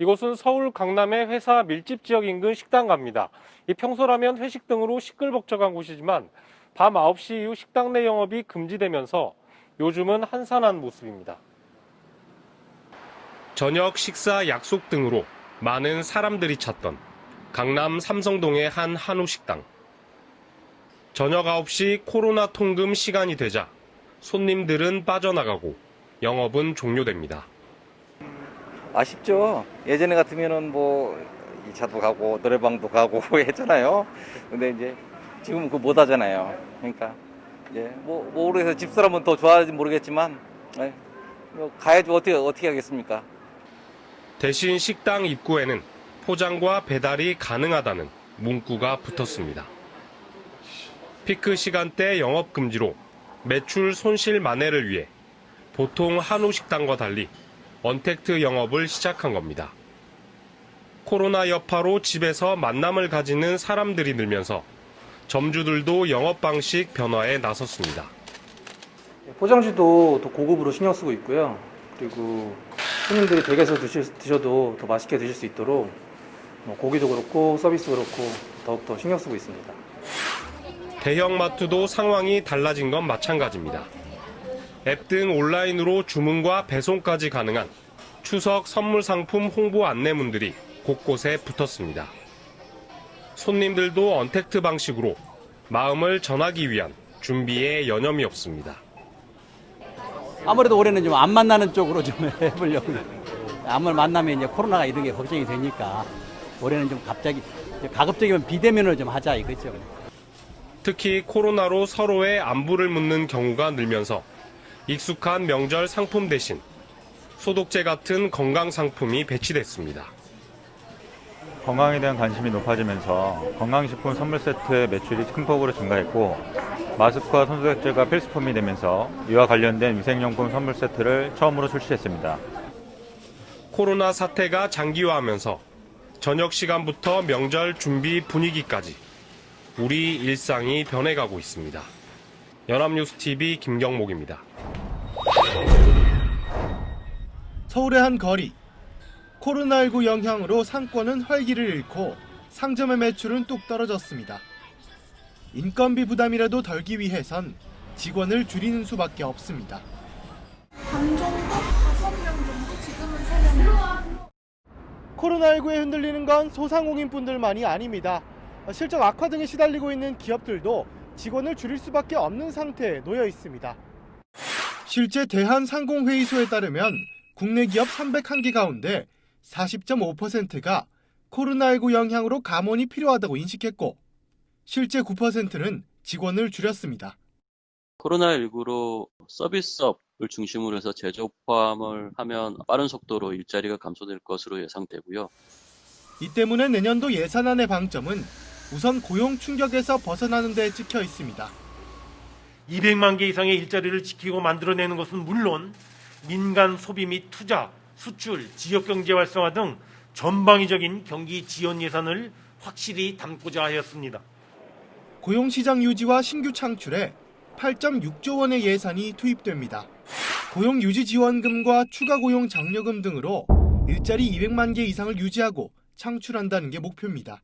이곳은 서울 강남의 회사 밀집 지역 인근 식당가입니다. 평소라면 회식 등으로 시끌벅적한 곳이지만 밤 9시 이후 식당 내 영업이 금지되면서 요즘은 한산한 모습입니다. 저녁 식사 약속 등으로 많은 사람들이 찾던 강남 삼성동의 한 한우식당. 저녁 9시 코로나 통금 시간이 되자 손님들은 빠져나가고 영업은 종료됩니다. 아쉽죠. 예전에 같으면은 뭐 2차도 가고 노래방도 가고 했잖아요. 근데 이제 지금 그거 못 하잖아요. 그러니까 이제 뭐 모르겠어요. 집사람은 더 좋아할지 모르겠지만 뭐 가야지 어떻게 하겠습니까? 대신 식당 입구에는 포장과 배달이 가능하다는 문구가 붙었습니다. 피크 시간대 영업 금지로 매출 손실 만회를 위해 보통 한우 식당과 달리 언택트 영업을 시작한 겁니다. 코로나 여파로 집에서 만남을 가지는 사람들이 늘면서 점주들도 영업 방식 변화에 나섰습니다. 포장지도 더 고급으로 신경 쓰고 있고요. 그리고 손님들이 댁에서 드셔도 더 맛있게 드실 수 있도록 고기도 그렇고 서비스도 그렇고 더욱더 신경 쓰고 있습니다. 대형마트도 상황이 달라진 건 마찬가지입니다. 앱 등 온라인으로 주문과 배송까지 가능한 추석 선물 상품 홍보 안내문들이 곳곳에 붙었습니다. 손님들도 언택트 방식으로 마음을 전하기 위한 준비에 여념이 없습니다. 아무래도 올해는 좀 안 만나는 쪽으로 좀 해보려고. 아무리 만나면 이제 코로나가 이런 게 걱정이 되니까 올해는 좀 가급적이면 비대면으로 좀 하자 이거죠. 특히 코로나로 서로의 안부를 묻는 경우가 늘면서 익숙한 명절 상품 대신 소독제 같은 건강 상품이 배치됐습니다. 건강에 대한 관심이 높아지면서 건강식품 선물 세트의 매출이 큰 폭으로 증가했고 마스크와 손소독제가 필수품이 되면서 이와 관련된 위생용품 선물 세트를 처음으로 출시했습니다. 코로나 사태가 장기화하면서 저녁 시간부터 명절 준비 분위기까지 우리 일상이 변해가고 있습니다. 연합뉴스TV 김경목입니다. 서울의 한 거리. 코로나19 영향으로 상권은 활기를 잃고 상점의 매출은 뚝 떨어졌습니다. 인건비 부담이라도 덜기 위해선 직원을 줄이는 수밖에 없습니다. 반 정도? 5명 정도? 지금은 3명. 코로나19에 흔들리는 건 소상공인분들만이 아닙니다. 실적 악화 등에 시달리고 있는 기업들도 직원을 줄일 수밖에 없는 상태에 놓여 있습니다. 실제 대한상공회의소에 따르면 국내 기업 301개 가운데 40.5%가 코로나19 영향으로 감원이 필요하다고 인식했고 실제 9%는 직원을 줄였습니다. 코로나19로 서비스업을 중심으로 해서 제조 포함을 하면 빠른 속도로 일자리가 감소될 것으로 예상되고요. 이 때문에 내년도 예산안의 방점은 우선 고용 충격에서 벗어나는 데 찍혀 있습니다. 200만 개 이상의 일자리를 지키고 만들어내는 것은 물론 민간 소비 및 투자, 수출, 지역경제 활성화 등 전방위적인 경기 지원 예산을 확실히 담고자 하였습니다. 고용시장 유지와 신규 창출에 8.6조 원의 예산이 투입됩니다. 고용유지지원금과 추가고용 장려금 등으로 일자리 200만 개 이상을 유지하고 창출한다는 게 목표입니다.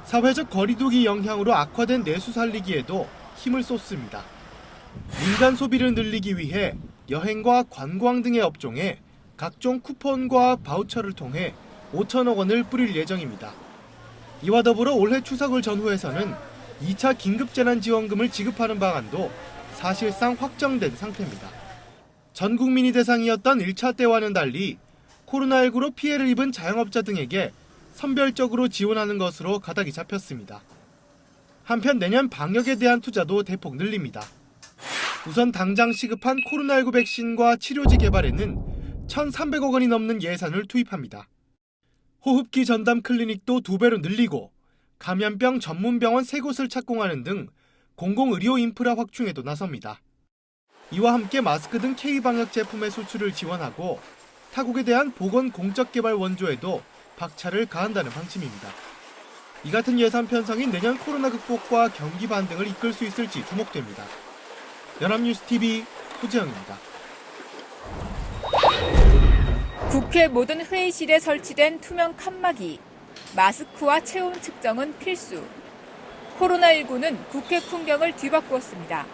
사회적 거리두기 영향으로 악화된 내수 살리기에도 힘을 쏟습니다. 민간 소비를 늘리기 위해 여행과 관광 등의 업종에 각종 쿠폰과 바우처를 통해 5천억 원을 뿌릴 예정입니다. 이와 더불어 올해 추석을 전후해서는 2차 긴급재난지원금을 지급하는 방안도 사실상 확정된 상태입니다. 전 국민이 대상이었던 1차 때와는 달리 코로나19로 피해를 입은 자영업자 등에게 선별적으로 지원하는 것으로 가닥이 잡혔습니다. 한편 내년 방역에 대한 투자도 대폭 늘립니다. 우선 당장 시급한 코로나19 백신과 치료제 개발에는 1,300억 원이 넘는 예산을 투입합니다. 호흡기 전담 클리닉도 2배로 늘리고 감염병 전문병원 3곳을 착공하는 등 공공의료 인프라 확충에도 나섭니다. 이와 함께 마스크 등 K방역 제품의 수출을 지원하고 타국에 대한 보건 공적 개발 원조에도 박차를 가한다는 방침입니다. 이 같은 예산 편성이 내년 코로나 극복과 경기 반등을 이끌 수 있을지 주목됩니다. 연합뉴스TV 호재영입니다. 국회 모든 회의실에 설치된 투명 칸막이, 마스크와 체온 측정은 필수. 코로나19는 국회 풍경을 뒤바꾸었습니다.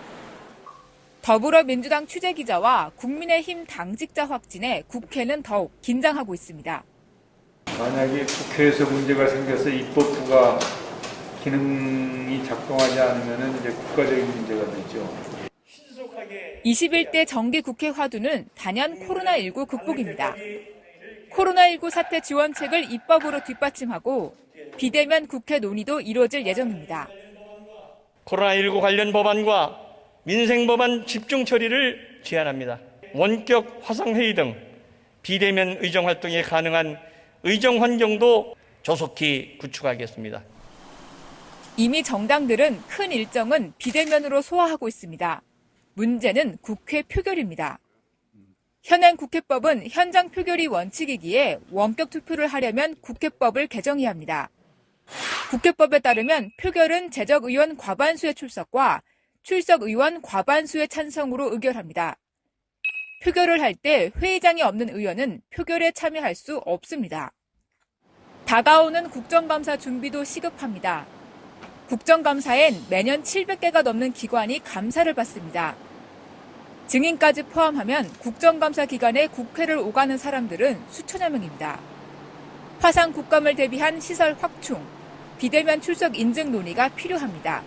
더불어민주당 취재기자와 국민의힘 당직자 확진에 국회는 더욱 긴장하고 있습니다. 만약에 국회에서 문제가 생겨서 입법부가 기능이 작동하지 않으면 이제 국가적인 문제가 되죠. 21대 정기국회 화두는 단연 코로나19 극복입니다. 코로나19 사태 지원책을 입법으로 뒷받침하고 비대면 국회 논의도 이루어질 예정입니다. 코로나19 관련 법안과 민생 법안 집중 처리를 제안합니다. 원격 화상회의 등 비대면 의정 활동이 가능한 의정 환경도 조속히 구축하겠습니다. 이미 정당들은 큰 일정은 비대면으로 소화하고 있습니다. 문제는 국회 표결입니다. 현행 국회법은 현장 표결이 원칙이기에 원격 투표를 하려면 국회법을 개정해야 합니다. 국회법에 따르면 표결은 재적 의원 과반수의 출석과 출석 의원 과반수의 찬성으로 의결합니다. 표결을 할 때 회의장이 없는 의원은 표결에 참여할 수 없습니다. 다가오는 국정감사 준비도 시급합니다. 국정감사엔 매년 700개가 넘는 기관이 감사를 받습니다. 증인까지 포함하면 국정감사 기간에 국회를 오가는 사람들은 수천여 명입니다. 화상 국감을 대비한 시설 확충, 비대면 출석 인증 논의가 필요합니다.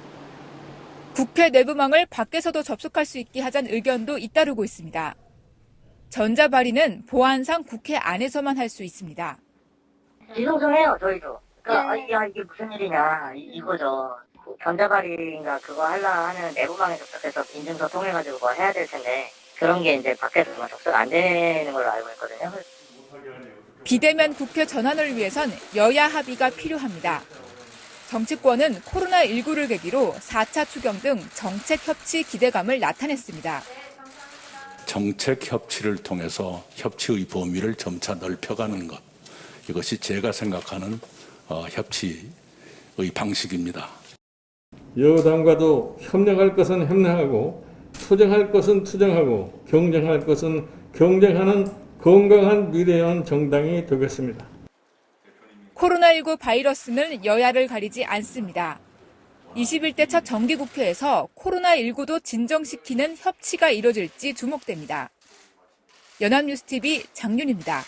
국회 내부망을 밖에서도 접속할 수 있게 하자는 의견도 잇따르고 있습니다. 전자발의는 보안상 국회 안에서만 할 수 있습니다. 지성성해요, 저희도. 그러니까 야, 이게 무슨 일이냐 이거죠. 전자발의인가 그거 하는 내부망에 접속해서 인증서 통해가지고 뭐 해야 될 텐데 그런 게 이제 밖에서 접속 안 되는 걸로 알고 있거든요. 비대면 국회 전환을 위해선 여야 합의가 필요합니다. 정치권은 코로나19를 계기로 4차 추경 등 정책 협치 기대감을 나타냈습니다. 정책 협치를 통해서 협치의 범위를 점차 넓혀가는 것. 이것이 제가 생각하는 협치의 방식입니다. 여당과도 협력할 것은 협력하고 투쟁할 것은 투쟁하고 경쟁할 것은 경쟁하는 건강한 미래형 정당이 되겠습니다. 코로나19 바이러스는 여야를 가리지 않습니다. 21대 첫 정기국회에서 코로나19도 진정시키는 협치가 이뤄질지 주목됩니다. 연합뉴스TV 장윤입니다.